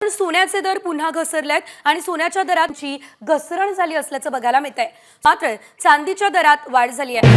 सोन्याचे दर पुन्हा घसरलेत आणि सोन्याच्या दराची घसरण झाली असल्याचं बघायला मिळतंय। मात्र चांदीच्या दरात वाढ झाली आहे।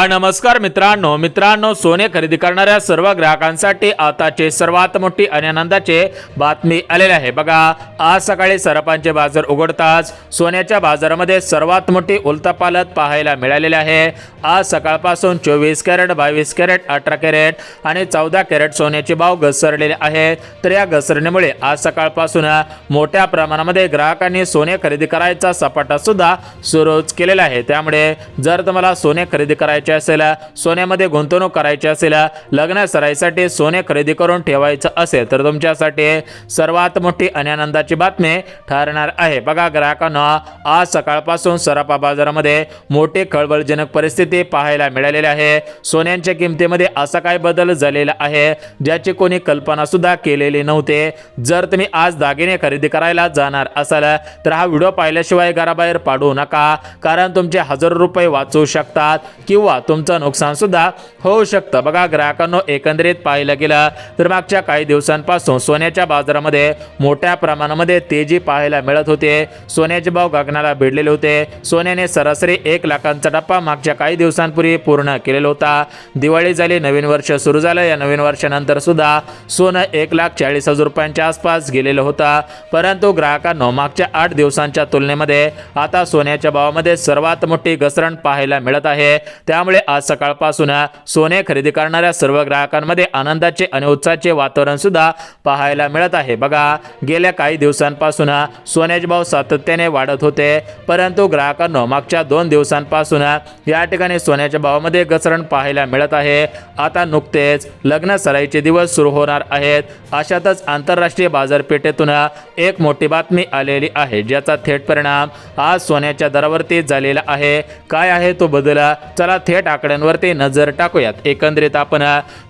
नमस्कार मित्रांनो सोने खरेदी करणाऱ्या सर्व ग्राहकांसाठी आताची सर्वात मोठी आणि आनंदाची बातमी आलेली आहे। बघा, आज सकाळी सराफांचे बाजार उघडताच सोन्याच्या बाजारामध्ये सर्वात मोठी उलथापालथ पाहायला मिळालेली आहे। आज सकाळपासून 24 कॅरेट, 22 कॅरेट, 18 कॅरेट आणि 14 कॅरेट सोन्याचे भाव घसरलेले आहेत। तर या घसरणीमुळे आज सकाळपासून मोठ्या प्रमाणामध्ये ग्राहकांनी सोने खरेदी करायचा सपाटा सुद्धा सुरूच केलेला आहे। त्यामुळे जर तुम्हाला सोने खरेदी करायचे असेल, सोन्यामध्ये गुंतवणूक करायची असेल, लग्न सराईसाठी सोने खरेदी करून ठेवायचं असेल तर तुमच्यासाठी सर्वात मोठी आणि आनंदाची बातमी ठरणार आहे। बघा, ग्राहकांना आज सकाळपासून सराफा बाजारामध्ये मोठी खळबळजनक परिस्थिती पाहायला मिळालेली आहे। सोन्याच्या किमतीमध्ये असा काय बदल झालेला आहे ज्याची कोणी कल्पना सुद्धा केलेली नव्हती। जर तुम्ही आज दागिने खरेदी करायला जाणार असाल तर हा व्हिडिओ पाहिल्याशिवाय घराबाहेर पाडू नका, कारण तुमचे हजारो रुपये वाचू शकतात किंवा तुमचं नुकसान सुद्धा होऊ शकतं। बघा ग्राहकांनो, एकंदरीत पाहिलं गेलं तर मागच्या काही दिवसांपासून सोन्याच्या बाजारामध्ये मोठ्या प्रमाणामध्ये तेजी पाहायला मिळत होते। सोन्याचे भाव गगनाला भिडलेले होते। सोन्याने सरासरी 1 लाखांचा टप्पा मागच्या काही दिवसांपूर्वी पूर्ण केलेला होता। दिवाळी झाली, नवीन वर्ष सुरू झालं। या नवीन वर्षानंतर सुद्धा सोनं 1,40,000 रुपयांच्या आसपास गेलेलं होतं। परंतु ग्राहकांनो, मागच्या 8 दिवसांच्या तुलनेमध्ये आता सोन्याच्या भावामध्ये सर्वात मोठी घसरण पाहायला मिळत आहे। त्यामुळे आज सकाळपासून सोने खरेदी करणाऱ्या सर्व ग्राहकांमध्ये आनंदाचे आणि उत्साहाचे वातावरण सुद्धा पाहायला मिळत आहे। बघा, गेल्या काही दिवसांपासून सोन्याचे भाव सातत्याने वाढत होते, परंतु ग्राहकांना मागच्या 2 दिवसांपासून या ठिकाणी सोन्याच्या भावामध्ये घसरण पाहायला मिळत आहे। आता नुकतेच लग्न सराईचे दिवस सुरू होणार आहेत। अशातच आंतरराष्ट्रीय बाजारपेठेतून एक मोठी बातमी आलेली आहे, ज्याचा थेट परिणाम आज सोन्याच्या दरावरती झालेला आहे। काय आहे तो बदल? चला थेट आकड्यांवरती नजर टाकूयात। एकंदरीत आपण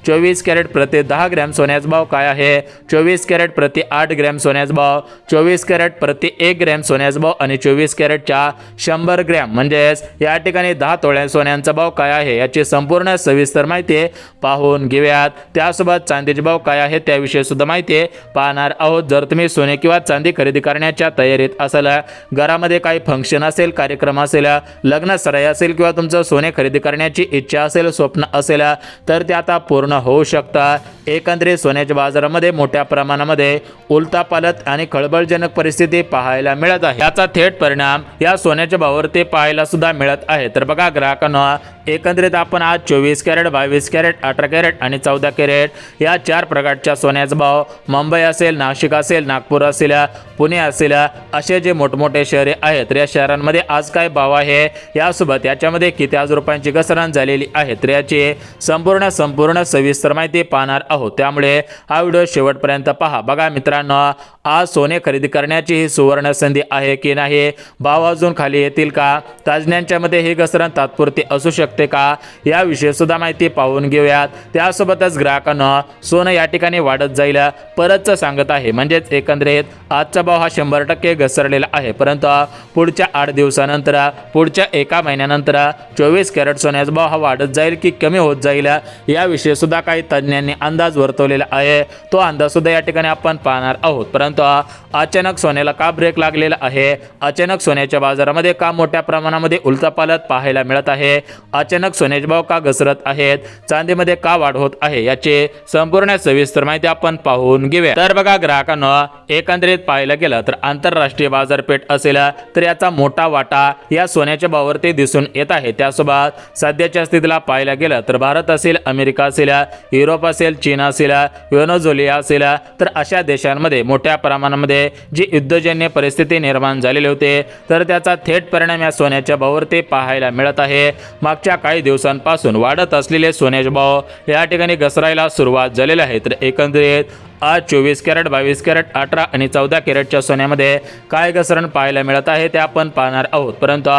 24 कॅरेट प्रति 10 ग्रॅम सोन्याचा भाव काय आहे, 24 कॅरेट प्रति 8 ग्रॅम सोन्याचा भाव, 24 कॅरेट प्रति 1 ग्रॅम सोन्याचा भाव आणि 24 कॅरेटच्या 100 ग्रॅम म्हणजेच या ठिकाणी 10 तोळ्या सोन्याचा भाव काय आहे याची संपूर्ण सविस्तर माहिती पाहून घेऊयात। त्यासोबत चांदीचे भाव काय आहे त्याविषयी सुद्धा माहिती पाहणार आहोत। जर तुम्ही सोने किंवा चांदी खरेदी करण्याच्या तयारीत असाल, घरामध्ये काही फंक्शन असेल, कार्यक्रम असेल, लग्न सराई असेल किंवा तुमचं सोने खरेदी करण्याची इच्छा असेल, स्वप्न असेल तर ते आता पूर्ण होऊ शकतं। एकंदरीत सोन्याच्या बाजारामध्ये मोठ्या प्रमाणामध्ये उलथापालथ आणि खळबळजनक परिस्थिती पाहायला मिळत आहे। याचा थेट परिणाम या सोन्याच्या भावावरती पाहायला सुद्धा मिळत आहे। तर बघा ग्राहकांना, एकंदरीत आपण आज 24 कॅरेट, 22 कॅरेट, 18 कॅरेट आणि 14 कॅरेट या 4 प्रकारच्या सोन्याचा भाव मुंबई असेल, नाशिक असेल, नागपूर असेल, पुणे असेल, असे जे मोठमोठे शहरे आहेत तर या शहरांमध्ये आज काय भाव आहे, यासोबत याच्यामध्ये किती हजार रुपयांची घसरण झालेली आहे तर याची संपूर्ण सविस्तर माहिती पाहणार आहोत। त्यामुळे हा व्हिडिओ शेवटपर्यंत पहा। बघा मित्रांनो, आज सोने खरेदी करण्याची ही सुवर्ण संधी आहे की नाही, भाव अजून खाली येतील का, तज्ञांच्या मध्ये ही घसरण तात्पुरती असू शकते का, याविषयी सुद्धा माहिती पाहून घेऊयात। त्यासोबतच ग्राहकांना सोनं या ठिकाणी वाढत जाईल परतच सांगत आहे, म्हणजेच एकंदरीत आजचा भाव हा 100% घसरलेला आहे। परंतु पुढच्या 8 दिवसानंतर, पुढच्या 1 महिन्यानंतर 24 कॅरेट सोन्याचा भाव हा वाढत जाईल की कमी होत जाईल, याविषयी सुद्धा काही तज्ञांनी अंदाज वर्तवलेला आहे। तो अंदाज सुद्धा या ठिकाणी आपण पाहणार आहोत। परंतु अचानक सोन्याला का ब्रेक लागलेला आहे, अचानक सोन्याच्या बाजारामध्ये का मोठ्या प्रमाणामध्ये उलथापालथ पाहायला मिळत आहे, अचानक सोन्याचे भाव का घसरत आहेत, चांदीमध्ये का वाढ होत आहे, याची संपूर्ण सविस्तर माहिती आपण पाहून घेऊया। तर बघा ग्राहकांनो, एकंदरीत पाहायला गेलं तर आंतरराष्ट्रीय बाजारपेठ असेल तर याचा मोठा वाटा या सोन्याच्या भावावरती दिसून येत आहे। त्यासोबत सध्याच्या स्थितीला पाहायला गेलं तर भारत असेल, अमेरिका असेल, युरोप असेल, चीन असेल, व्हेनेझुएला असेल तर अशा देशांमध्ये मोठ्या प्रमाणामध्ये जी युद्धजन्य परिस्थिती निर्माण झालेली होते तर त्याचा थेट परिणाम या सोन्याच्या भावावरती पाहायला मिळत आहे। मागच्या काही दिवसांपासून वाढत असलेले सोन्याचे भाव या ठिकाणी घसरायला सुरुवात झालेली आहे। तर एकंदरीत आज 24 कॅरेट, 22 कॅरेट, 18 आणि 14 कॅरेटच्या सोन्यामध्ये काय घसरण पाहायला मिळत आहे ते आपण पाहणार आहोत। परंतु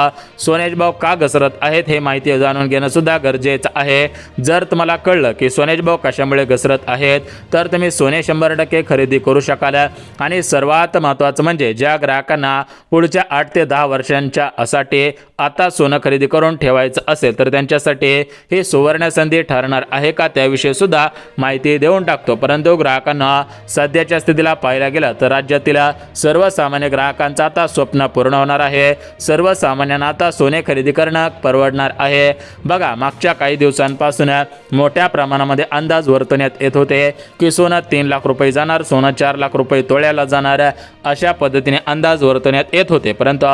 सोन्याचे भाव का घसरत आहेत हे माहिती जाणून घेणं सुद्धा गरजेचं आहे। जर तुम्हाला कळलं की सोन्याचे भाव कशामुळे घसरत आहेत तर तुम्ही सोने 100% खरेदी करू शकाल। आणि सर्वात महत्त्वाचं म्हणजे ज्या ग्राहकांना पुढच्या 8 ते 10 वर्षांच्या साठी आता सोनं खरेदी करून ठेवायचं असेल तर त्यांच्यासाठी ही सुवर्ण संधी ठरणार आहे का त्याविषयी सुद्धा माहिती देऊन टाकतो। परंतु ग्राहकांना सध्याच्या स्थितीला पाहायला गेलं तर राज्यातील सर्वसामान्य ग्राहकांचं आता स्वप्न पूर्ण होणार आहे. सर्वसामान्यांना आता सोने खरेदी करणं परवडणार आहे. बघा, मागच्या काही दिवसांपासून मोठ्या प्रमाणामध्ये अंदाज वर्तवण्यात येत होते की सोनं 3 लाख रुपये जाणार, सोनं 4 लाख रुपये तोळ्याला जाणार, अशा पद्धतीने अंदाज वर्तवण्यात येत होते. परंतु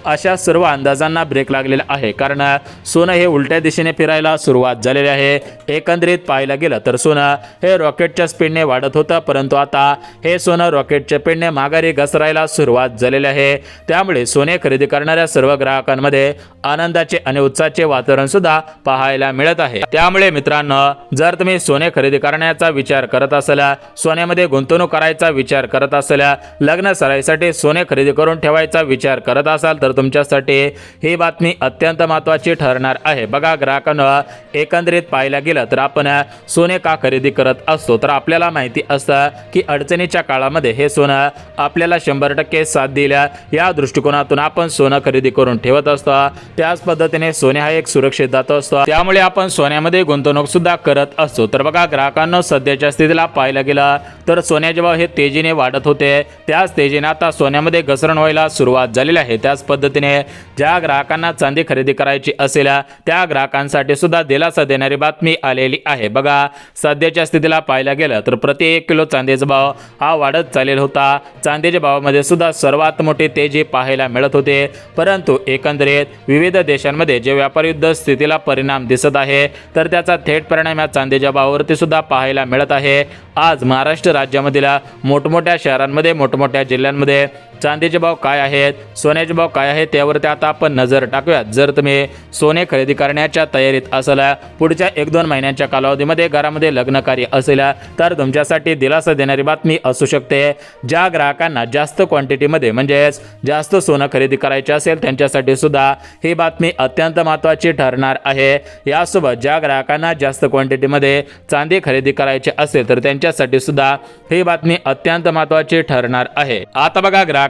अशा सर्व अंदाजांना ब्रेक लागलेला आहे, कारण सोनं हे उलट्या दिशेने फिरायला सुरुवात झालेली आहे. एकंदरीत पाहायला गेलं तर सोनं हे रॉकेटच्या स्पीडने वाढत होतं, परंतु आता हे सोनं रॉकेटच्या स्पीडने माघारी घसरायला सुरुवात झालेली आहे. त्यामुळे सोने खरेदी करणाऱ्या सर्व ग्राहकांमध्ये आनंदाचे आणि उत्साहाचे वातावरण सुद्धा पाहायला मिळत आहे. त्यामुळे मित्रांनो, जर तुम्ही सोने खरेदी करण्याचा विचार करत असाल, सोन्यामध्ये गुंतवणूक करायचा विचार करत असाल, लग्न सराईसाठी सोने खरेदी करून ठेवायचा विचार करत असाल तर तुमच्यासाठी ही बातमी अत्यंत महत्त्वाची ठरणार आहे. बघा ग्राहकांनो, एकंदरीत पाहायला गेलं तर आपण सोने का खरेदी करत असतो, तर आपल्याला माहिती असतं की अडचणीच्या काळामध्ये हे सोनं आपल्याला 100% साथ देईल, या दृष्टिकोनातून आपण सोनं खरेदी करून ठेवत असतो. त्याच पद्धतीने सोने हा एक सुरक्षित धातू असतो, त्यामुळे आपण सोन्यामध्ये गुंतवणूक सुद्धा करत असतो. तर बघा ग्राहकांनो, सध्याच्या स्थितीला पाहायला गेलं तर सोन्याचे भाव हे तेजीने वाढत होते, त्याच तेजीने आता सोन्यामध्ये घसरण व्हायला सुरुवात झालेली आहे. त्याच पद्धतीने ज्या ग्राहकांना चांदी खरेदी करायची असेल त्या ग्राहकांसाठी सुद्धा दिलासा देणारी बातमी आलेली आहे. बघा, सध्याच्या स्थितीला पाहायला गेलं तर प्रति 1 किलो चांदीचा भाव हा वाढत चाललेला होता. चांदीच्या भावामध्ये सुद्धा सर्वात मोठी तेजी पाहायला मिळत होते. परंतु एकंदरीत विविध देशांमध्ये जे व्यापार युद्ध स्थितीला परिणाम दिसत आहे, तर त्याचा थेट परिणाम या चांदीच्या भावावरती सुद्धा पाहायला मिळत आहे. आज महाराष्ट्र राज्यामधील मोठमोठ्या शहरांमध्ये, मोठमोठ्या जिल्ह्यांमध्ये चांदीचे भाव काय आहेत, सोन्याचे भाव काय आहेत, त्यावरती आता आपण नजर टाकूयात. जर तुम्ही सोने खरेदी करण्याच्या तयारीत असाल, पुढच्या 1-2 महिन्यांच्या कालावधीमध्ये घरामध्ये लग्न कार्य असेल, तर तुमच्यासाठी दिलासा देणारी बातमी असू शकते. ज्या ग्राहकांना जास्त क्वांटिटीमध्ये म्हणजेच जास्त सोनं खरेदी करायचे असेल त्यांच्यासाठी सुद्धा ही बातमी अत्यंत महत्त्वाची ठरणार आहे. यासोबत ज्या ग्राहकांना जास्त क्वांटिटीमध्ये चांदी खरेदी करायची असेल तर त्यांच्यासाठी सुद्धा ही बातमी अत्यंत महत्त्वाची ठरणार आहे. आता बघा ग्राहकांना,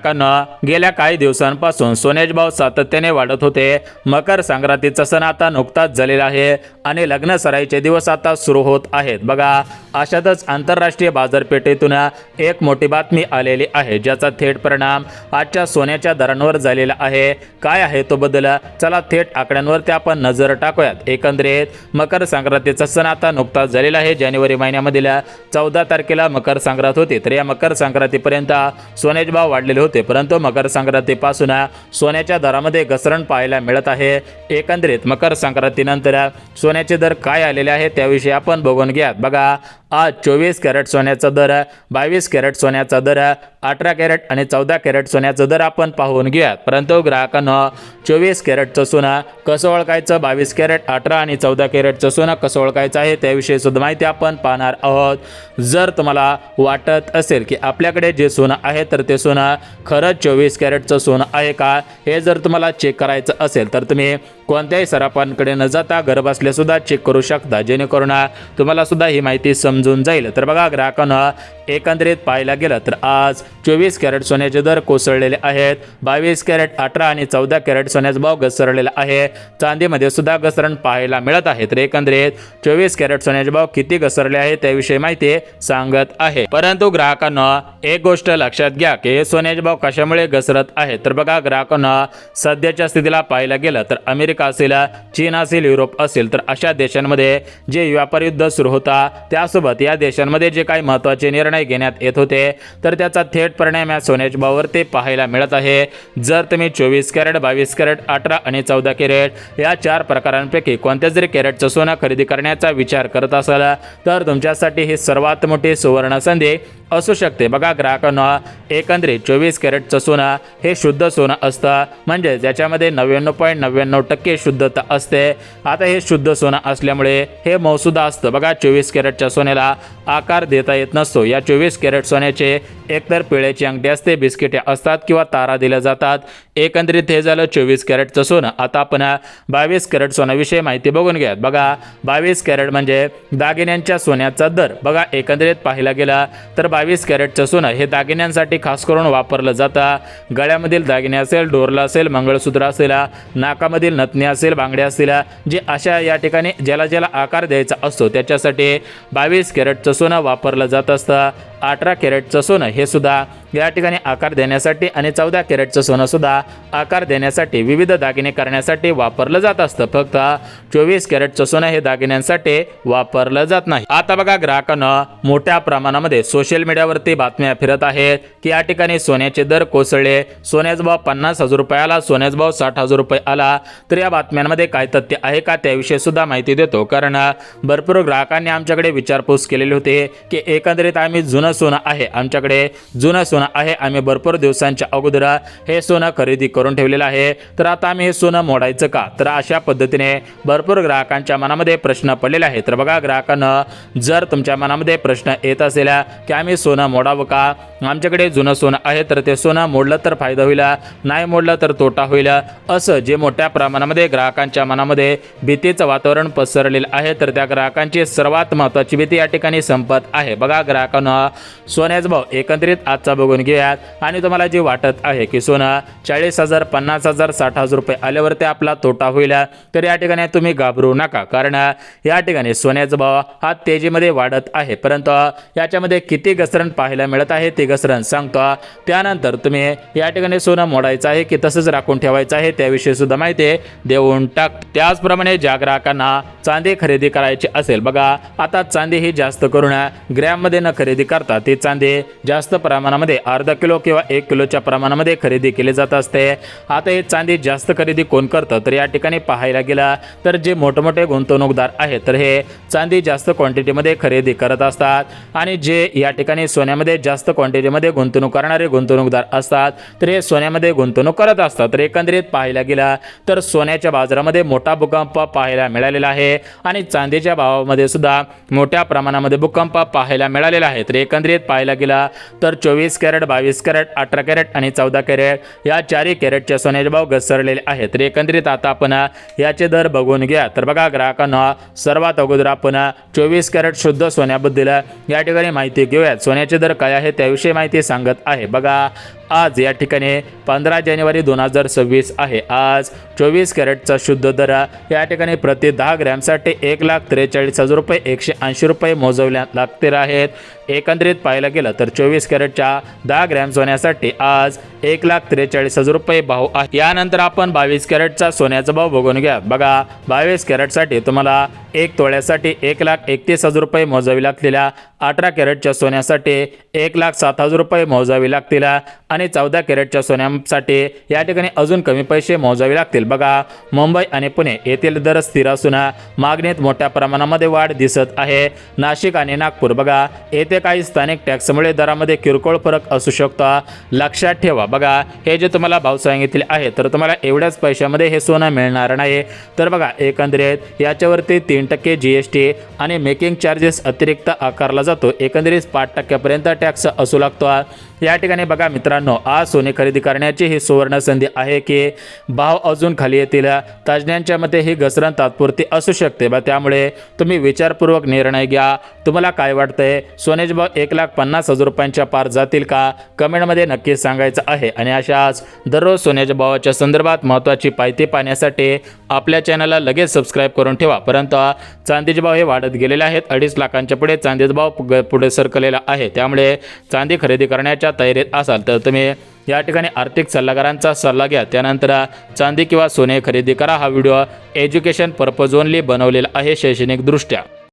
गेल्या काही दिवसांपासून सोन्याचे भाव सातत्याने वाढत होते. मकर संक्रांतीचा सण आता नुकताच झालेला आहे आणि लग्न सराईचे दिवस आता सुरू होत आहेत. बघा, अशातच आंतरराष्ट्रीय बाजारपेठेतून एक मोठी बातमी आलेली आहे, ज्याचा थेट परिणाम आजच्या सोन्याच्या दरांवर झालेला आहे. काय आहे तो बदल, चला थेट आकड्यांवरती आपण नजर टाकूयात. एकंदरीत मकर संक्रांतीचा सण आता नुकताच झालेला आहे. जानेवारी महिन्यामधील 14 तारखेला मकर संक्रांत होती. तर या मकर संक्रांतीपर्यंत सोन्याचे भाव वाढलेले होते, परंतु मकर संक्रांतीपासून सोन्याच्या दरामध्ये घसरण पाहायला मिळत आहे. एकंदरीत मकर संक्रांतीनंतर सोन्याचे दर काय आलेले आहेत त्याविषयी आपण बघून घ्या. बघा, आज 24 कॅरेट सोन्याचा दर, 22 कॅरेट सोन्याचा दर, 18 कॅरेट आणि 14 कॅरेट सोन्याचा दर आपण पाहून घ्या. परंतु ग्राहकांना 24 कॅरेटचं सोनं कसं ओळखायचं, 22 कॅरेट, 18 आणि 14 कॅरेटचं सोनं कसं ओळखायचं आहे त्याविषयी सुद्धा माहिती आपण पाहणार आहोत. जर तुम्हाला वाटत असेल की आपल्याकडे जे सोनं आहे तर ते सोनं खरंच 24 कॅरेटचं सोनं आहे का, हे जर तुम्हाला चेक करायचं असेल तर तुम्ही कोणत्याही सराफांकडे न जाता घर बसल्या सुद्धा चेक करू शकता, जेणेकरून तुम्हाला सुद्धा ही माहिती समजून जाईल. तर बघा ग्राहकांना, एकंदरीत पाहायला गेलं तर आज 24 कॅरेट सोन्याचे दर कोसळलेले आहेत. 22 कॅरेट, 18 आणि 14 कॅरेट सोन्याचा भाव घसरलेला आहे. चांदीमध्ये सुद्धा घसरण पाहायला मिळत आहे. तर एकंदरीत 24 कॅरेट सोन्याचे भाव किती घसरले आहे त्याविषयी माहिती सांगत आहे. परंतु ग्राहकांना एक गोष्ट लक्षात घ्या की हे सोन्याचे भाव कशामुळे घसरत आहेत. तर बघा ग्राहकांना, सध्याच्या स्थितीला पाहायला गेलं तर अमेरिका असेल, चीन असेल, युरोप असेल, तर अशा देशांमध्ये जे व्यापार युद्ध सुरू होता त्यासोबत या देशांमध्ये जे काही महत्त्वाचे निर्णय घेण्यात येत होते तर त्याचा थेट परिणाम या सोन्याच्या भावावरती पाहायला मिळत आहे. जर तुम्ही 24 कॅरेट, 22 कॅरेट, 18 आणि 14 कॅरेट या 4 प्रकारांपैकी कोणत्या जरी कॅरेटचं सोनं खरेदी करण्याचा विचार करत असाल तर तुमच्यासाठी ही सर्वात मोठी सुवर्ण संधी असू शकते. बघा ग्राहकांना, एकंदरीत 24 कॅरेटचं सोनं हे शुद्ध सोनं असतं, म्हणजे ज्याच्यामध्ये 99.99% शुद्धता असते. आता हे शुद्ध सोनं असल्यामुळे हे मौसुदा असतं. बघा 24 कॅरेटच्या सोन्याला आकार देता येत नसतो. या 24 कॅरेट सोन्याचे एकतर पिळ्याची अंगठी असते, बिस्किटे असतात किंवा तारा दिल्या जातात. एकंदरीत हे झालं 24 कॅरेटचं सोनं. आता आपण 22 कॅरेट सोन्याविषयी माहिती बघून घ्या. बघा 22 कॅरेट म्हणजे दागिन्यांच्या सोन्याचा दर. बघा एकंदरीत पाहायला गेला तर 22 कॅरेटचं सोनं हे दागिन्यांसाठी खास करून वापरलं जातं. गळ्यामधील दागिने असेल, डोरला असेल, मंगळसूत्र असेल, नाकामधील नथनी असेल, बांगड्या असतील, जे अशा या ठिकाणी ज्याला ज्याला आकार द्यायचा असतो त्याच्यासाठी 22 कॅरेटचं सोनं वापरलं जात असतं. 18 कॅरेटचं सोनं हे सुद्धा या ठिकाणी आकार देण्यासाठी आणि 14 कॅरेटचं सोनं सुद्धा आकार देण्यासाठी विविध दागिने करण्यासाठी वापरलं जात असतं. फक्त 24 कॅरेटचं सोनं हे दागिन्यांसाठी वापरलं जात नाही. आता बघा ग्राहकांना मोठ्या प्रमाणामध्ये सोशल मीडियावरती बातम्या फिरत आहेत की या ठिकाणी सोन्याचे दर कोसळले, सोन्याचा भाव 50,000 रुपये आला, सोन्याचा भाव 60,000 रुपये आला. तर या बातम्यांमध्ये काय तथ्य आहे का त्याविषयी सुद्धा माहिती देतो. कारण भरपूर ग्राहकांनी आमच्याकडे विचारपूस केलेली होती की एकंदरीत आम्ही जुनं सोनं आहे, आमच्याकडे जुनं सोनं आहे, आम्ही भरपूर दिवसांच्या अगोदर हे सोनं खरेदी करून ठेवलेलं आहे, तर आता आम्ही हे सोनं मोडायचं का. तर अशा पद्धतीने भरपूर ग्राहकांच्या मनामध्ये प्रश्न पडलेले आहेत. तर बघा ग्राहकांना जर तुमच्या मनामध्ये प्रश्न येत असेल की आम्ही सोनं मोडावं का, आमच्याकडे जुनं सोनं आहे तर ते सोनं मोडलं तर फायदा होईल, नाही मोडलं तर तोटा होईल, असं जे मोठ्या प्रमाणामध्ये ग्राहकांच्या मनामध्ये भीतीचं वातावरण पसरलेलं आहे, तर त्या ग्राहकांची सर्वात महत्त्वाची भीती या ठिकाणी संपत आहे. बघा ग्राहकांना सोन्याचा भाव एकंदरीत आजचा बघून घेऊयात आणि तुम्हाला जे वाटत आहे की सोनं 40,000, 50,000, 60,000 रुपये आल्यावरती आपला तोटा होईल, तर या ठिकाणी तुम्ही घाबरू नका. कारण या ठिकाणी सोन्याचा भाव हा तेजीमध्ये वाढत आहे, परंतु याच्यामध्ये किती घसरण पाहायला मिळत आहे ती घसरण सांगतो. त्यानंतर तुम्ही या ठिकाणी सोनं मोडायचं आहे की तसंच राखून ठेवायचं आहे त्याविषयी सुद्धा माहिती देऊन टाक. त्याचप्रमाणे ज्या ग्राहकांना चांदी खरेदी करायची असेल, बघा आता चांदी ही जास्त करून ग्रॅममध्ये न खरेदी करता ती चांदी जास्त प्रमाणामध्ये अर्धा किलो किंवा 1 किलोच्या प्रमाणामध्ये खरेदी केली जात असते. आता ही चांदी जास्त खरेदी कोण करतं, तर या ठिकाणी पाहायला गेला तर जे मोठमोठे गुंतवणूकदार आहेत तर हे चांदी जास्त क्वांटिटीमध्ये खरेदी करत असतात आणि जे या ठिकाणी सोन्यामध्ये जास्त क्वांटिटीमध्ये गुंतवणूक करणारे गुंतवणूकदार असतात तर हे सोन्यामध्ये गुंतवणूक करत असतात. तर एकंदरीत पाहायला गेला तर सोन्याच्या बाजारामध्ये मोठा भूकंप पाहायला मिळालेला आहे आणि चांदीच्या भावामध्ये सुद्धा मोठ्या प्रमाणामध्ये भूकंप पाहायला मिळालेला आहे. तर एकंदरीत पाहायला गेला तर 24 कॅरेट, 22 कॅरेट, 18 कॅरेट आणि 14 कॅरेट या 4 कॅरेटच्या सोन्याचे भाव घसरलेले आहेत. तर एकंदरीत आता आपण याचे दर बघून घ्या. तर बघा ग्राहकांना सर्वात अगोदर आपण 24 कॅरेट शुद्ध सोन्याबद्दल या ठिकाणी माहिती घेऊयात. सोन्याचे दर काय आहे त्याविषयी माहिती सांगत आहे. बघा आज या ठिकाणी 15 जानेवारी 2026 आहे. आज 24 कॅरेटचा शुद्ध दर या ठिकाणी प्रति 10 ग्रॅमसाठी 1,43,000 रुपये 180 रुपये मोजवल्या लागतील आहेत. एकंदरीत पाहायला गेलं तर 24 कॅरेटच्या 10 ग्रॅम सोन्यासाठी आज 1,43,000 रुपये भाव आहे. यानंतर आपण 22 कॅरेटचा सोन्याचा भाव बघून घ्या. बघा 22 कॅरेटसाठी तुम्हाला 1 तोळ्यासाठी 1,31,000 रुपये मोजावी लागतील, 18 कॅरेटच्या सोन्यासाठी 1,07,000 रुपये मोजावी लागतील आणि 14 कॅरेटच्या सोन्यासाठी या ठिकाणी अजून कमी पैसे मोजावे लागतील. बघा मुंबई आणि पुणे येथील दर स्थिर असून मागणीत मोठ्या प्रमाणामध्ये वाढ दिसत आहे. नाशिक आणि नागपूर बघा येथे काही स्थानिक टॅक्समुळे दरामध्ये किरकोळ फरक असू शकतो, लक्षात ठेवा. बघा हे जे तुम्हाला भाव सांगितले आहे तर तुम्हाला एवढ्याच पैशामध्ये हे सोनं मिळणार नाही. तर बघा एकंदरीत याच्यावरती 3% GST आणि मेकिंग चार्जेस अतिरिक्त आकारला जातो. एकंदरीत 5% टॅक्स असू लागतो. या ठिकाणी बघा मित्रांनो आज सोने खरेदी करण्याची ही सुवर्ण संधी आहे की भाव अजून खाली येतील. तज्ज्ञांच्या मते ही घसरण तात्पुरती असू शकते, त्यामुळे तुम्ही विचारपूर्वक निर्णय घ्या. तुम्हाला काय वाटतंय, सोन्याचे भाव 1,50,000 रुपयांच्या पार जातील का, कमेंटमध्ये नक्की सांगायचं आहे. आणि अशाच दररोज सोन्याच्या भावाच्या संदर्भात महत्त्वाची माहिती पाहण्यासाठी आपल्या चॅनलला लगेच सबस्क्राईब करून ठेवा. परंतु चांदीचे भाव हे वाढत गेलेले आहेत. 2.5 लाखांच्या पुढे चांदीचा भाव पुढे सरकलेला आहे. त्यामुळे चांदी खरेदी करण्याच्या तयारीत असाल तर तुम्ही या ठिकाणी आर्थिक सल्लागारांचा सल्ला घ्या. त्यानंतर चांदी किंवा सोने खरेदी करा. हा व्हिडिओ एज्युकेशन पर्पज ओनली बनवलेला आहे, शैक्षणिक दृष्ट्या.